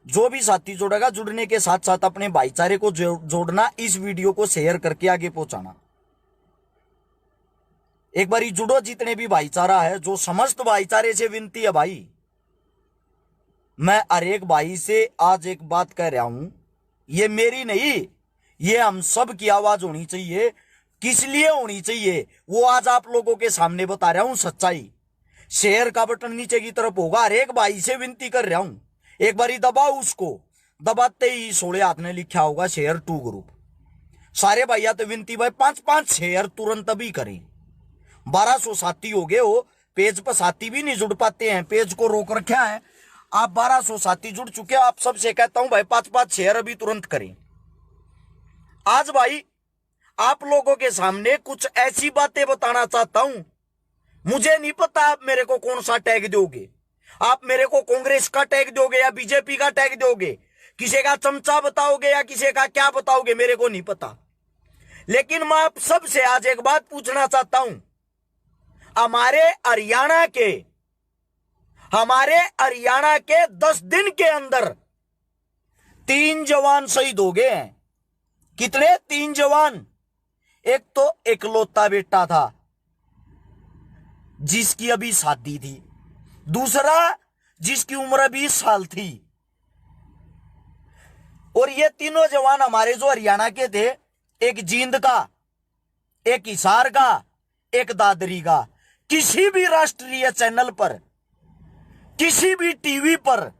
जो भी साथी जुड़ेगा, जुड़ने के साथ साथ अपने भाईचारे को जोड़ना, इस वीडियो को शेयर करके आगे पहुंचाना। एक बारी जुड़ो जितने भी भाईचारा है, जो समस्त भाईचारे से विनती है भाई, मैं हर एक भाई से आज एक बात कह रहा हूं, ये मेरी नहीं, ये हम सब की आवाज होनी चाहिए। किस लिए होनी चाहिए वो आज आप लोगों के सामने बता रहा हूं सच्चाई। शेयर का बटन नीचे की तरफ होगा, हर एक भाई से विनती कर रहा हूं, एक बारी दबाओ उसको। दबाते ही 16 हाथ में लिखा होगा शेयर टू ग्रुप। सारे भैया तो विनती भाई 5-5 शेयर तुरंत अभी करें। 1200 साथी हो गए हो, पेज पर साथी भी नहीं जुड़ पाते हैं, पेज को रोक रखा है। आप 1200 साथी जुड़ चुके हो, आप सबसे कहता हूं भाई 5-5 शेयर अभी तुरंत करें। आज भाई आप लोगों के सामने कुछ ऐसी बातें बताना चाहता हूं। मुझे नहीं पता आप मेरे को कौन सा टैग दोगे, आप मेरे को कांग्रेस का टैग दोगे या बीजेपी का टैग दोगे, किसी का चमचा बताओगे या किसी का क्या बताओगे, मेरे को नहीं पता। लेकिन मैं आप सबसे आज एक बात पूछना चाहता हूं। हमारे हरियाणा के 10 दिन के अंदर 3 जवान शहीद हो गए हैं। कितने? 3 जवान। एक तो इकलौता बेटा था जिसकी अभी शादी थी, दूसरा जिसकी उम्र 20 साल थी, और ये तीनों जवान हमारे जो हरियाणा के थे, एक जींद का, एक हिसार का, एक दादरी का। किसी भी राष्ट्रीय चैनल पर, किसी भी टीवी पर,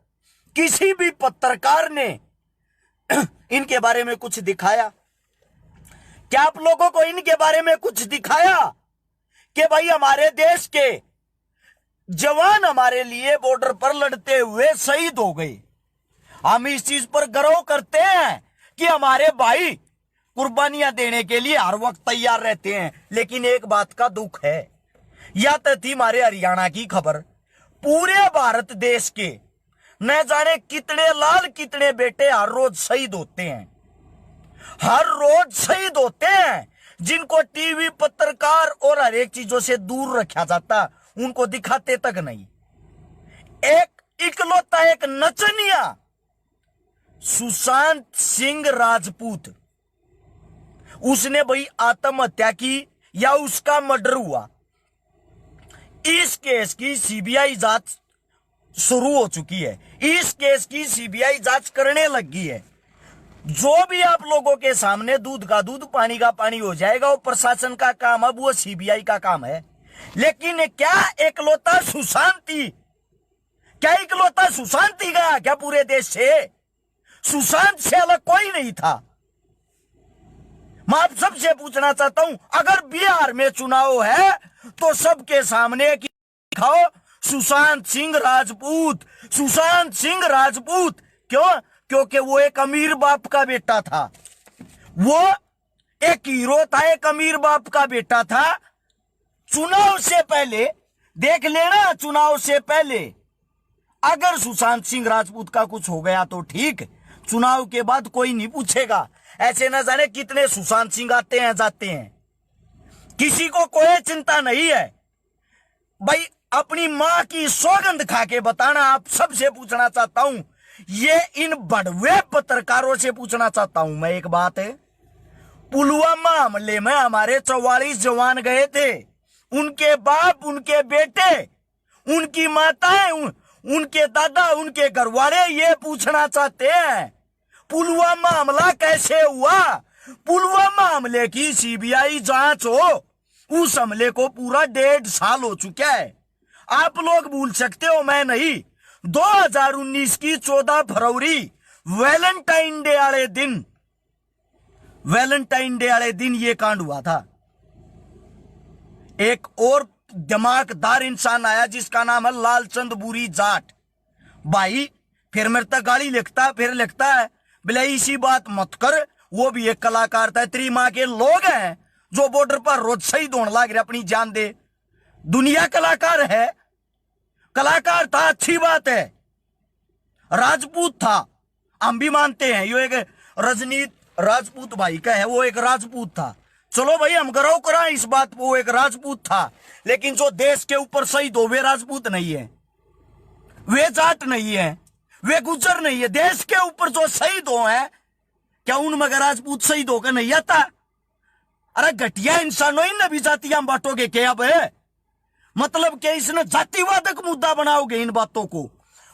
किसी भी पत्रकार ने इनके बारे में कुछ दिखाया? क्या आप लोगों को इनके बारे में कुछ दिखाया कि भाई हमारे देश के जवान हमारे लिए बॉर्डर पर लड़ते हुए शहीद हो गए? हम इस चीज पर गर्व करते हैं कि हमारे भाई कुर्बानियां देने के लिए हर वक्त तैयार रहते हैं। लेकिन एक बात का दुख है, या तो थी हमारे हरियाणा की खबर, पूरे भारत देश के न जाने कितने लाल कितने बेटे हर रोज शहीद होते हैं, हर रोज शहीद होते हैं, जिनको टीवी, पत्रकार और हर एक चीजों से दूर रखा जाता, उनको दिखाते तक नहीं। एक इकलौता एक नचनिया सुशांत सिंह राजपूत, उसने भाई आत्महत्या की या उसका मर्डर हुआ, इस केस की सीबीआई जांच शुरू हो चुकी है। इस केस की सीबीआई जांच करने लगी है। जो भी आप लोगों के सामने दूध का दूध, पानी का पानी हो जाएगा, वो प्रशासन का काम है, वो सीबीआई का काम है। लेकिन क्या इकलौता सुशांति, क्या इकलौता सुशांति गया क्या पूरे देश से? सुशांत से अलग कोई नहीं था। मैं आप सबसे पूछना चाहता हूं, अगर बिहार में चुनाव है तो सबके सामने दिखाओ सुशांत सिंह राजपूत, सुशांत सिंह राजपूत। क्यों? क्योंकि वो एक अमीर बाप का बेटा था, वो एक हीरो था, एक अमीर बाप का बेटा था। चुनाव से पहले देख लेना, चुनाव से पहले अगर सुशांत सिंह राजपूत का कुछ हो गया तो ठीक, चुनाव के बाद कोई नहीं पूछेगा। ऐसे न जाने कितने सुशांत सिंह आते हैं जाते हैं, किसी को कोई चिंता नहीं है। भाई अपनी मां की सौगंध खा के बताना, आप सबसे पूछना चाहता हूं, ये इन बड़वे पत्रकारों से पूछना चाहता हूं मैं एक बात है। पुलवामा हमले में हमारे 44 जवान गए थे, उनके बाप, उनके बेटे, उनकी माताएं, उनके दादा, उनके घरवाले ये पूछना चाहते हैं पुलवामा हमला कैसे हुआ? पुलवामा हमले की सीबीआई जांच हो, उस हमले को पूरा 1.5 साल हो चुका है। आप लोग भूल सकते हो, मैं नहीं। 2019 की 14 फरवरी वैलेंटाइन डे वाले दिन ये कांड हुआ था। एक और दिमागदार इंसान आया जिसका नाम है लालचंद बुरी जाट। भाई फिर मेरे तक गाली लिखता, फिर लिखता है बोले इसी बात मत कर, वो भी एक कलाकार था। तेरी माँ के लोग हैं जो बॉर्डर पर रोज शहीद होने लग रहे, अपनी जान दे। दुनिया कलाकार है, कलाकार था, अच्छी बात है, राजपूत था, हम भी मानते हैं। यो एक रजनीत राजपूत भाई का है, वो एक राजपूत था। चलो भाई हम गर्व करा इस बात पर, वो एक राजपूत था। लेकिन जो देश के ऊपर शहीद हो वे राजपूत नहीं है, वे जाट नहीं है, वे गुजर नहीं है। देश के ऊपर जो शहीद हो हैं, क्या उन मगर राजपूत शहीद होकर नहीं आता? अरे घटिया इंसानों इन भी जातियां बांटोगे क्या? अब मतलब क्या इसने जातिवादक मुद्दा बनाओगे इन बातों को?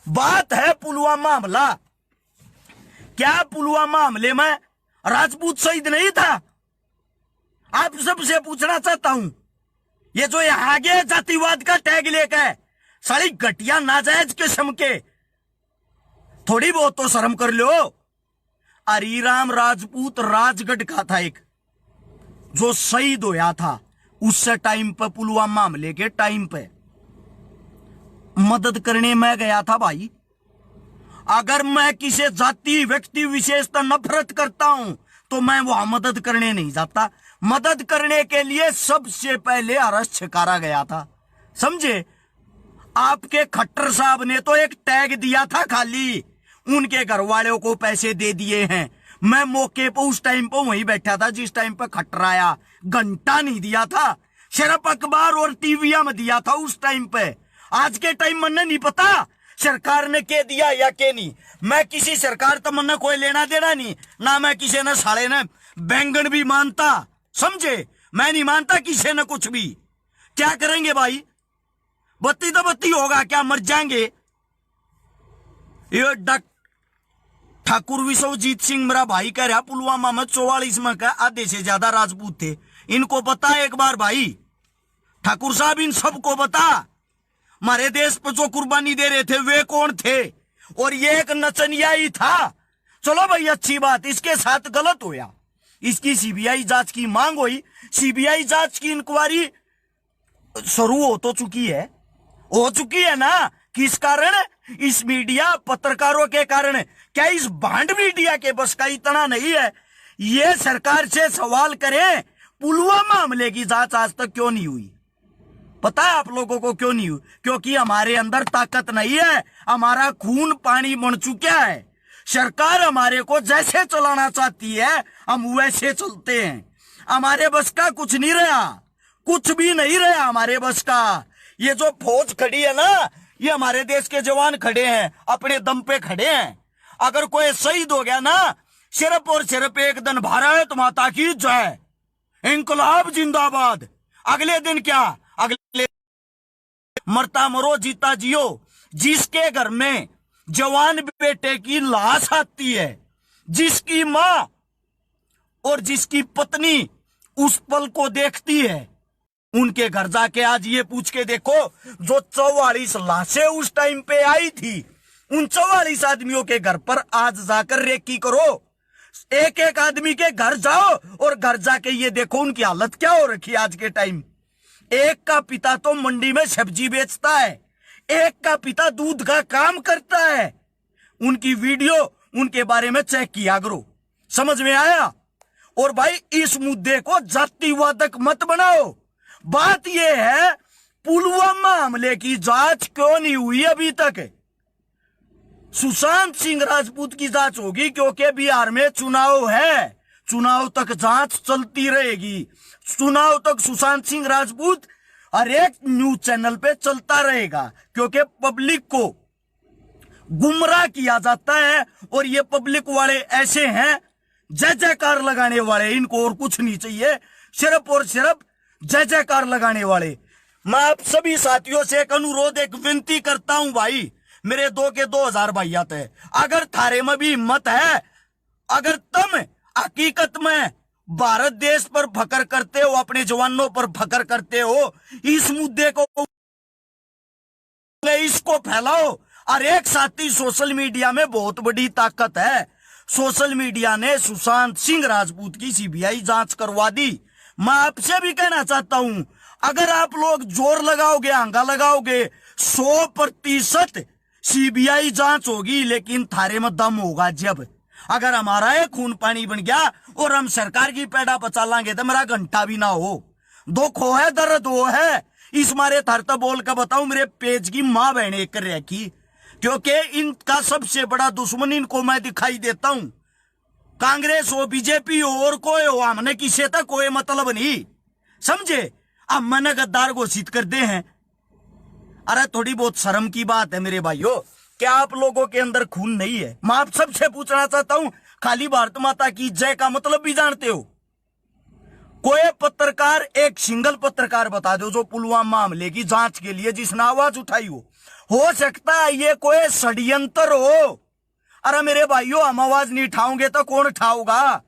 बात है पुलवामा हमला। क्या पुलवामा हमले में राजपूत शहीद नहीं था? आप सबसे पूछना चाहता हूं, ये जो यहां आगे जातिवाद का टैग लेकर सारी घटिया नाजायज किस्म के, थोड़ी बहुत तो शर्म कर लो। हरिराम राजपूत राजगढ़ का था एक, जो शहीद होया था उस टाइम पे, पुलवामा हमले के टाइम पे मदद करने में गया था भाई। अगर मैं किसी जाति व्यक्ति विशेष तो नफरत करता हूं तो मैं वहां मदद करने नहीं जाता। मदद करने के लिए सबसे पहले अरेस्ट छकारा गया था, समझे? आपके खट्टर साहब ने तो एक टैग दिया था खाली, उनके घर वालों को पैसे दे दिए हैं। मैं मौके पर उस टाइम पर वहीं बैठा था जिस टाइम पर खट्टर आया, घंटा नहीं दिया था, सिर्फ अखबार और टीविया में दिया था उस टाइम पे। आज के टाइम मैंने नहीं पता सरकार ने के दिया या के नहीं। मैं किसी सरकार तो मन्ना कोई लेना देना नहीं ना, मैं किसी ने साले ने बैंगन भी मानता, समझे? मैं नहीं मानता किसी ने कुछ भी। क्या करेंगे भाई? बत्ती तो बत्ती होगा, क्या मर जाएंगे? ये ठाकुर विश्वजीत सिंह मेरा भाई कह रहा पुलवामा में 44 में का आधे से ज्यादा राजपूत थे। इनको बता एक बार भाई, ठाकुर साहब इन सबको बता, हमारे देश पर जो कुर्बानी दे रहे थे वे कौन थे? और ये एक नचनिया ही था। चलो भाई अच्छी बात, इसके साथ गलत होया, इसकी सीबीआई जांच की मांग हुई। सीबीआई जांच की इंक्वायरी शुरू हो तो चुकी है, हो चुकी है ना? किस कारण? इस मीडिया पत्रकारों के कारण। क्या इस भांड मीडिया के बस का इतना नहीं है? ये सरकार से सवाल करें, पुलवामा हमले की जांच आज तक क्यों नहीं हुई? पता है आप लोगों को क्यों नहीं हुई? क्योंकि हमारे अंदर ताकत नहीं है, हमारा खून पानी बन चुका है। सरकार हमारे को जैसे चलाना चाहती है हम वैसे चलते हैं। हमारे बस का कुछ नहीं रहा, कुछ भी नहीं रहा हमारे बस का। ये जो फौज खड़ी है ना, ये हमारे देश के जवान खड़े हैं, अपने दम पे खड़े हैं। अगर कोई शहीद हो गया ना, सिर्फ और सिर्फ एक दिन भारत माता की जय, इंकलाब जिंदाबाद। अगले दिन क्या? अगले मरता मरो जीता जियो। जिसके घर में जवान बेटे की लाश आती है, जिसकी मां और जिसकी पत्नी उस पल को देखती है, उनके घर जाके आज ये पूछ के देखो, जो 44 लाशें उस टाइम पे आई थी, उन 44 आदमियों के घर पर आज जाकर रेकी करो। एक एक आदमी के घर जाओ और घर जाके ये देखो उनकी हालत क्या हो रखी है आज के टाइम। एक का पिता तो मंडी में सब्जी बेचता है, एक का पिता दूध का काम करता है। उनकी वीडियो उनके बारे में चेक किया करो, समझ में आया? और भाई इस मुद्दे को जातिवादक मत बनाओ। बात यह है, पुलवामा हमले की जांच क्यों नहीं हुई अभी तक? सुशांत सिंह राजपूत की जांच होगी क्योंकि बिहार में चुनाव है, चुनाव तक जांच चलती रहेगी। चुनाव तक सुशांत सिंह राजपूत हर एक न्यूज चैनल पे चलता रहेगा, क्योंकि पब्लिक को गुमराह किया जाता है। और ये पब्लिक वाले ऐसे हैं जय जयकार लगाने वाले, इनको और कुछ नहीं चाहिए, सिर्फ और सिर्फ जय जयकार लगाने वाले। मैं आप सभी साथियों से एक अनुरोध, एक विनती करता हूं भाई, मेरे 2 के 2000 भाई आते हैं, अगर थारे में भी हिम्मत है, अगर तुम हकीकत में भारत देश पर फकर करते हो, अपने जवानों पर फकर करते हो, इस मुद्दे को इसको फैलाओ। और एक साथी, सोशल मीडिया में बहुत बड़ी ताकत है। सोशल मीडिया ने सुशांत सिंह राजपूत की सीबीआई जांच करवा दी। मैं आपसे भी कहना चाहता हूं, अगर आप लोग जोर लगाओगे, आंगा लगाओगे, 100% सीबीआई जांच होगी, लेकिन थारे में दम होगा जब। अगर हमारा ये खून पानी बन गया और हम सरकार की पैड़ा बचा लांगे तो मेरा घंटा भी ना हो। दुख हो है, दर्द हो है, इस मारे थरता बोल कर बताऊं, मेरे पेज की मां बहन एक कर रखी, क्योंकि इनका सबसे बड़ा दुश्मन इनको मैं दिखाई देता हूं। कांग्रेस हो, बीजेपी हो और कोई हो, हमने किसी तक कोई मतलब नहीं, समझे? अब मैंने गद्दार घोषित कर दे हैं। अरे थोड़ी बहुत शर्म की बात है मेरे भाइयों। क्या आप लोगों के अंदर खून नहीं है? मैं आप सबसे पूछना चाहता हूं, खाली भारत माता की जय का मतलब भी जानते हो? कोई पत्रकार, एक सिंगल पत्रकार बता दो जो पुलवामा हमले की जांच के लिए जिसने आवाज उठाई हो सकता है ये कोई षड्यंत्र हो। अरे मेरे भाइयों, हम आवाज नहीं उठाओगे तो कौन उठाओगा?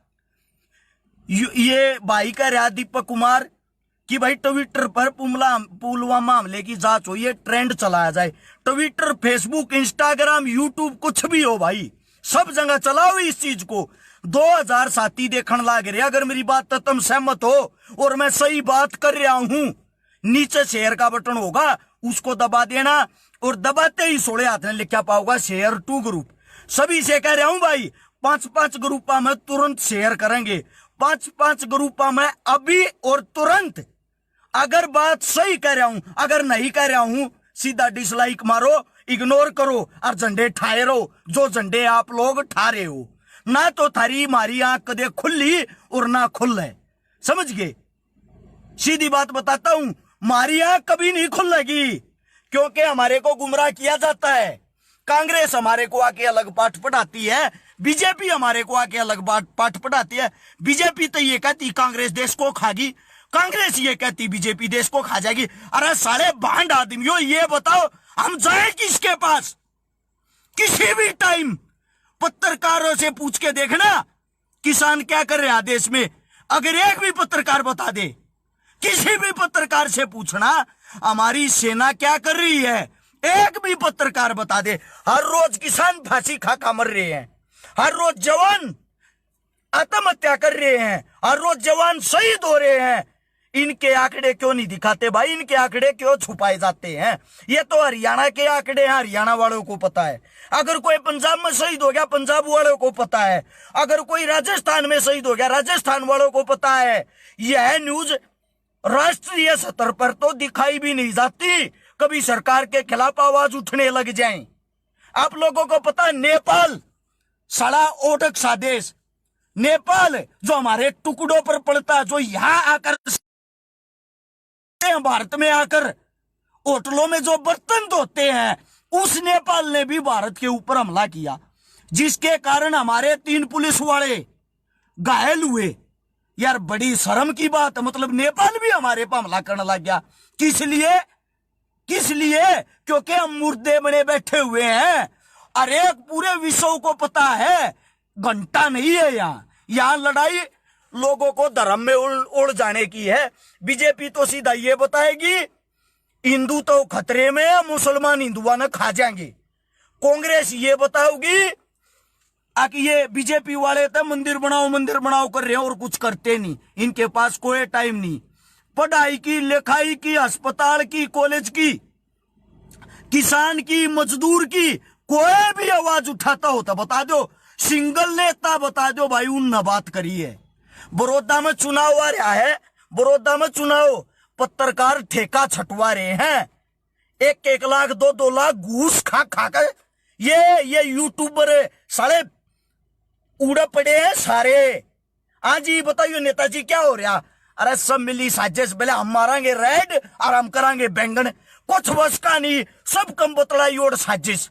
ये भाई कह रहा दीपक कुमार कि भाई ट्विटर पर पुलवामा हमले की जांच हो, ये ट्रेंड चलाया जाए। ट्विटर, फेसबुक, इंस्टाग्राम, यूट्यूब, कुछ भी हो भाई, सब जगह चलाओ इस चीज को। 2000 साथी देखने लाग रहे। अगर मेरी बात तो तुम सहमत हो और मैं सही बात कर रहा हूं, नीचे शेयर का बटन होगा, उसको दबा देना और दबाते ही 16 हाथ में लिखा पाओगा शेयर टू ग्रुप। सभी से कह रहा हूं भाई, 5-5 ग्रुपा में तुरंत शेयर करेंगे, 5-5 ग्रुपा में अभी और तुरंत। अगर बात सही कह रहा हूं, अगर नहीं कह रहा हूं, सीधा डिसलाइक मारो, इग्नोर करो और झंडे ठाए रहो जो झंडे आप लोग ठा रहे हो। ना तो थारी मारी आंख कदे खुली और ना खुल है, समझ गए? सीधी बात बताता हूं, मारी आंख कभी नहीं खुलेगी क्योंकि हमारे को गुमराह किया जाता है। कांग्रेस हमारे को आके अलग पाठ पढ़ाती है, बीजेपी हमारे को आके अलग पाठ पढ़ाती है। बीजेपी तो ये कहती कांग्रेस देश को खागी, कांग्रेस ये कहती बीजेपी देश को खा जाएगी। अरे साले भांड आदमियों, ये बताओ हम जाए किसके पास? किसी भी टाइम पत्रकारों से पूछ के देखना किसान क्या कर रहा देश में। अगर एक भी पत्रकार बता दे, किसी भी पत्रकार से पूछना हमारी सेना क्या कर रही है, एक भी पत्रकार बता दे। हर रोज किसान फांसी खा मर रहे हैं, हर रोज जवान आत्महत्या कर रहे हैं, हर रोज जवान शहीद हो रहे हैं। इनके आंकड़े क्यों नहीं दिखाते भाई? इनके आंकड़े क्यों छुपाए जाते हैं? ये तो हरियाणा के आंकड़े हैं, हरियाणा वालों को पता है। अगर कोई पंजाब में शहीद हो गया, पंजाब वालों को पता है। अगर कोई राजस्थान में शहीद हो गया, राजस्थान वालों को पता है। यह न्यूज राष्ट्रीय स्तर पर तो दिखाई भी नहीं जाती। कभी सरकार के खिलाफ आवाज उठने लग जाए। आप लोगों को पता है, नेपाल सड़ा ओटक सा देश, नेपाल जो हमारे टुकड़ों पर पड़ता, जो यहां आकर भारत में आकर होटलों में जो बर्तन धोते हैं, उस नेपाल ने भी भारत के ऊपर हमला किया, जिसके कारण हमारे 3 पुलिस वाले घायल हुए। यार बड़ी शर्म की बात, मतलब नेपाल भी हमारे पर हमला करने लग गया। किस लिए? किस लिए? क्योंकि हम मुर्दे बने बैठे हुए हैं। अरे पूरे विश्व को पता है, घंटा नहीं है यहां लड़ाई लोगों को धर्म में उड़ जाने की है। बीजेपी तो सीधा ये बताएगी हिंदू तो खतरे में है, मुसलमान हिंदुआ ने खा जाएंगे। कांग्रेस ये बताओगी कि ये बीजेपी वाले तो मंदिर बनाओ कर रहे हैं और कुछ करते नहीं। इनके पास कोई टाइम नहीं, पढ़ाई की, लिखाई की, अस्पताल की, कॉलेज की, किसान की, मजदूर की। कोई भी आवाज उठाता हो तो बता दो, सिंगल नेता बता दो भाई उन बात करी है। बड़ौदा में चुनाव आ रहा है, बड़ौदा में चुनाव, पत्रकार ठेका छटवा रहे हैं। 1-1 लाख 2-2 लाख घूस खा कर ये यूट्यूबर साले उड़ पड़े हैं सारे। हाँ जी बताइए नेताजी क्या हो रहा? अरे सब मिली साजिश, पहले हम मारांगे रेड और हम करांगे बैंगन। कुछ बस का नहीं, सब कम बतलाई और साजिश।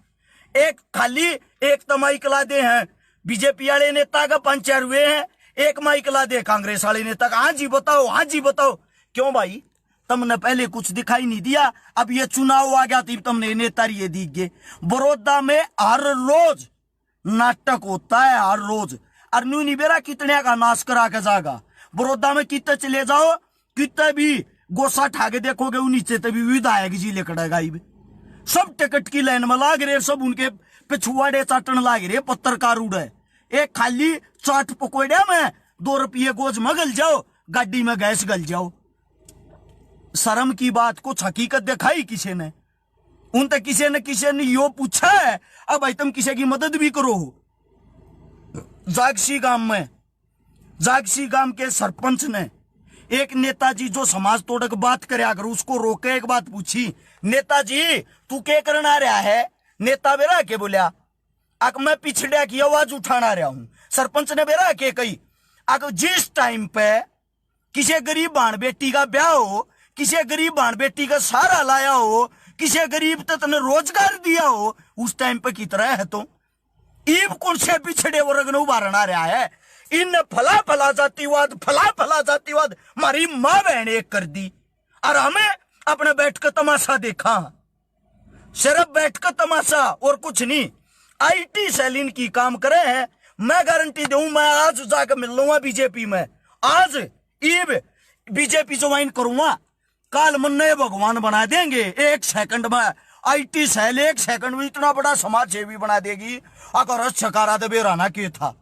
एक खाली एक तो माइक ला दे हैं बीजेपी वाले नेता का 5-4 हुए हैं, एक माइक ला दे कांग्रेस वाले नेता का। हाँ जी बताओ, हाँ जी बताओ। क्यों भाई? तुमने पहले कुछ दिखाई नहीं दिया, अब ये चुनाव आ गया तो तुमने नेता ये दिख गए। बड़ौदा में हर रोज नाटक होता है, हर रोज। अरनू निबेरा कितने का नाश करा के जाएगा। बड़ौदा में कितने चले जाओ, कितने भी गोसा ठाके देखोगे, नीचे तभी विधायक जी लेकर गाई। सब टिकट की लाइन में लाग रहे, सब उनके पिछुआड़े चाटन लाग रहे, पत्रकार उड़े। एक खाली चाट पकोड़े में 2 रुपये गोज में गल जाओ, गाड़ी में गैस गल जाओ। शर्म की बात, कुछ हकीकत दिखाई किसी ने? उन तक किसी ने यो पूछा है अब भाई तुम किसी की मदद भी करो। जागसी गांव के सरपंच ने एक नेताजी जो समाज तोड़क बात करे, अगर उसको रोके, एक बात पूछी, नेताजी तू क्या करना रहा है? नेता बेरा के बोलिया मैं पिछड़िया की आवाज उठाना रहा हूं। सरपंच ने बेरा के कही, अगर जिस टाइम पे किसी गरीब बाण बेटी का ब्याह हो, किसी गरीब बाण बेटी का सहारा लाया हो, किसी गरीब तक ने रोजगार दिया हो, उस टाइम पे की तरह है तो ईब कौन से पिछड़े वर्ग ने उभारण आ रहा है। इन फला फला जातिवाद हमारी माँ बहन एक कर दी और हमें अपने बैठ कर तमाशा देखा, सिर्फ बैठ कर तमाशा और कुछ नहीं। IT सेल इनकी काम करे हैं। मैं गारंटी दूं, मैं आज जाकर मिल लूंगा बीजेपी में, आज ईब बीजेपी ज्वाइन करूंगा, काल मन्ने भगवान बना देंगे 1 सेकंड में। IT सेल 1 सेकंड में इतना बड़ा समाज सेवी बना देगी, अगर अच्छकारा बेराना के था।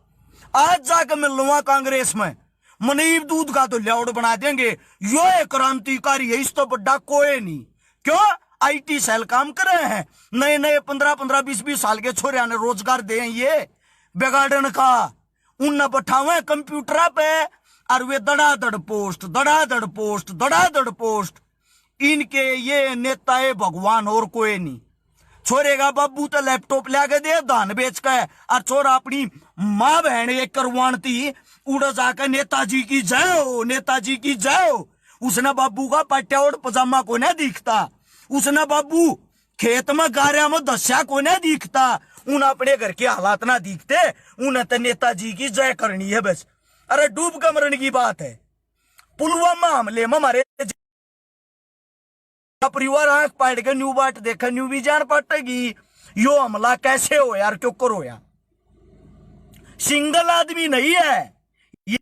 आज जाकर मिल लूंगा कांग्रेस में, मनीब दूध का तो ल्याउड बना देंगे। यो एक क्रांतिकारी है, इस तो बड़ा कोई नहीं। क्यों? IT सेल काम कर रहे हैं, नए नए 15-15, 20-20 साल के छोरिया ने रोजगार दे ये बेगार्डन का, उन बैठावे कंप्यूटर पे और वे धड़ाधड़ पोस्ट। इनके ये नेता है भगवान और कोई नहीं। छोरे का बाबू तो लैपटॉप लाके दे धान बेच के, और छोरा अपनी माँ बहन एक करवाणती उड़ जाकर नेताजी की जय हो। उसने बाबू का पट्टा और पजामा को नहीं दिखता, उसने बाबू खेत में गारिया में दस्या को नहीं दिखता, उन अपने घर के हालात ना दिखते, उन्हें तो नेताजी की जय करनी है बस। अरे डूब के मरने की बात है। पुलवामा हमले में हमारे परिवार आंख पाट के न्यू बाट देखा, न्यू भी जान पाटेगी यो हमला कैसे हो यार, क्यों करो यार। सिंगल आदमी नहीं है ये,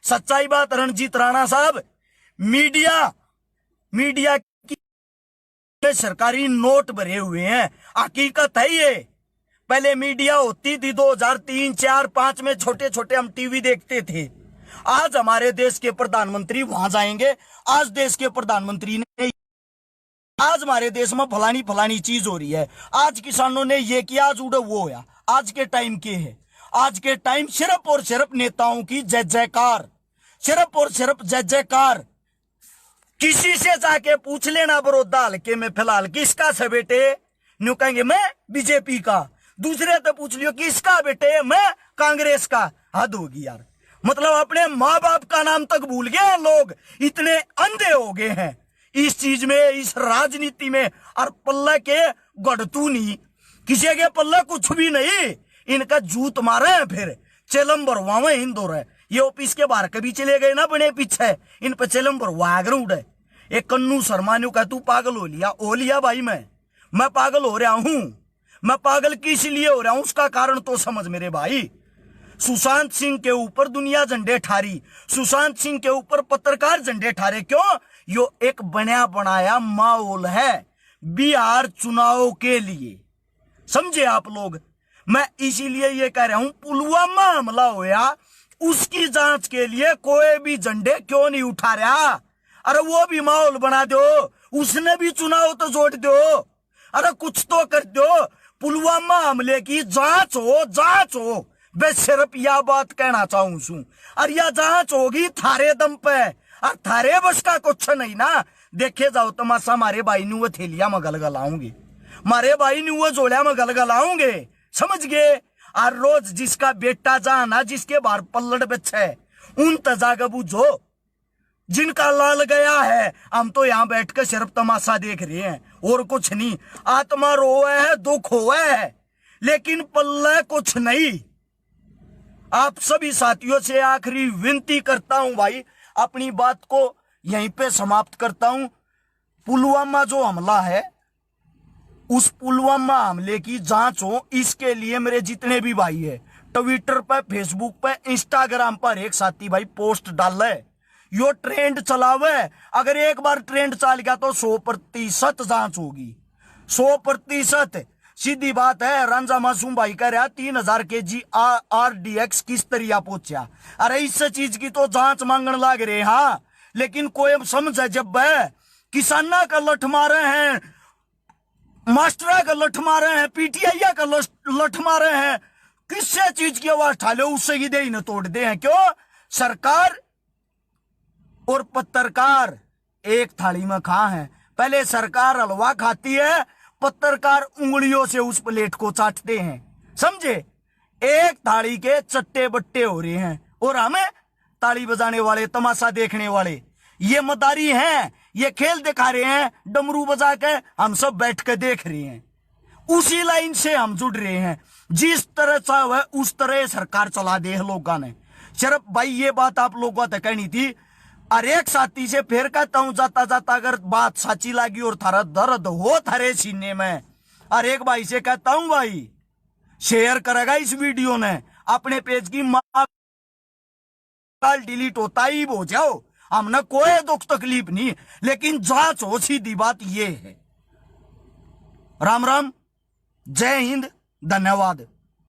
सच्चाई बात। रणजीत राणा साहब, मीडिया की सरकारी नोट भरे हुए हैं, हकीकत है ये। पहले मीडिया होती थी 2003, 4, 5 में छोटे छोटे हम टीवी देखते थे। आज हमारे देश के प्रधानमंत्री वहां जाएंगे, आज देश के प्रधानमंत्री ने, आज हमारे देश में फलानी चीज हो रही है, आज किसानों ने ये किया, आज उड़े वो होया। आज के टाइम के है, आज के टाइम सिर्फ और सिर्फ नेताओं की जय जयकार, सिर्फ और सिर्फ जय जयकार। किसी से जाके पूछ लेना बड़ौदा हल्के में फिलहाल किसका से बेटे, न्यू कहेंगे मैं बीजेपी का। दूसरे तो पूछ लियो किसका बेटे, मैं कांग्रेस का। हद होगी यार, मतलब अपने माँ बाप का नाम तक भूल गए हैं लोग, इतने अंधे हो गए हैं इस चीज में, इस राजनीति में। और पल्ले के गढ़तू नहीं, किसी के पल्ले कुछ भी नहीं, इनका जूत मारे हैं, फिर चेलम भरवावे हिंदोर है। ये ऑफिस के बाहर कभी चले गए ना बने पीछे, इन पर चेलम भरवा उड़े। एक कन्नू शर्मा ने कहा तू पागल हो लिया भाई, मैं पागल हो रहा हूं। मैं पागल किस लिए हो रहा हूं उसका कारण तो समझ मेरे भाई। सुशांत सिंह के ऊपर दुनिया झंडे ठारी, सुशांत सिंह के ऊपर पत्रकार झंडे ठारे। क्यों? यो एक बना बनाया माहौल है बिहार चुनाव के लिए, समझे आप लोग। मैं इसीलिए ये कह रहा हूं, पुलवामा हमला होया उसकी जांच के लिए कोई भी झंडे क्यों नहीं उठा रहा। अरे वो भी माहौल बना दो, उसने भी चुनाव तो जोड़ दो, अरे कुछ तो कर दो। पुलवामा हमले की जांच हो। मैं सिर्फ यह बात कहना चाहूं छू, और यह जांच होगी थारे दम पे, और थारे बस का कुछ नहीं ना। देखे जाओ तमाशा, मारे भाई नु थैलिया में गलगलाऊंगे, मारे भाई नु जोड़िया में गलगलाऊंगे, समझ गए। और रोज जिसका बेटा जाना, जिसके बाहर पल्लड़ बच्चे, उन तजाग बुझो जिनका लाल गया है। हम तो यहाँ बैठ कर सिर्फ तमाशा देख रहे हैं और कुछ नहीं। आत्मा रोए है, दुख हुआ है, लेकिन पल्ले कुछ नहीं। आप सभी साथियों से आखिरी विनती करता हूं भाई, अपनी बात को यहीं पे समाप्त करता हूं। पुलवामा जो हमला है, उस पुलवामा हमले की जांच हो, इसके लिए मेरे जितने भी भाई है, ट्विटर पे, फेसबुक पे, इंस्टाग्राम पर एक साथी भाई पोस्ट डाल है, यो ट्रेंड चलावे। अगर एक बार ट्रेंड चल गया तो 100% जांच होगी, 100%। सीधी बात है। रंजा मासूम भाई कह रहा 3000 kg RDX किस तरह पहुंचा। अरे इस चीज की तो जांच मांगने लग रहे। हाँ, लेकिन कोई समझे जब किसाना का लठ मारे हैं, मास्टरा का लठ मारे हैं, PTI का लठ मारे हैं, किससे चीज की आवाज ठाले उससे ही दे न तोड़ दे हैं। क्यों? सरकार और पत्रकार एक थाली में खा है। पहले सरकार हलवा खाती है, पत्रकार उंगलियों से उस प्लेट को चाटते हैं, समझे। एक थाली के चट्टे बट्टे हो रहे हैं, और हमें ताली बजाने वाले, तमाशा देखने वाले, ये मदारी हैं, ये खेल दिखा रहे हैं डमरू बजा के, हम सब बैठ के देख रहे हैं। उसी लाइन से हम जुड़ रहे हैं। जिस तरह चाहे उस तरह सरकार चला दे है लोगों ने। सिर्फ भाई ये बात आप लोगों को कहनी थी। हर एक साथी से फिर कहता हूं जाता जाता, अगर बात सच्ची लगी और थारा दर्द हो थारे सीने में, हर एक भाई से कहता हूं भाई शेयर करेगा इस वीडियो ने, अपने पेज की मां डिलीट होता ही हो जाओ, हमने कोई दुख तकलीफ नहीं, लेकिन जांच हो, सीधी बात ये है। राम राम, जय हिंद, धन्यवाद।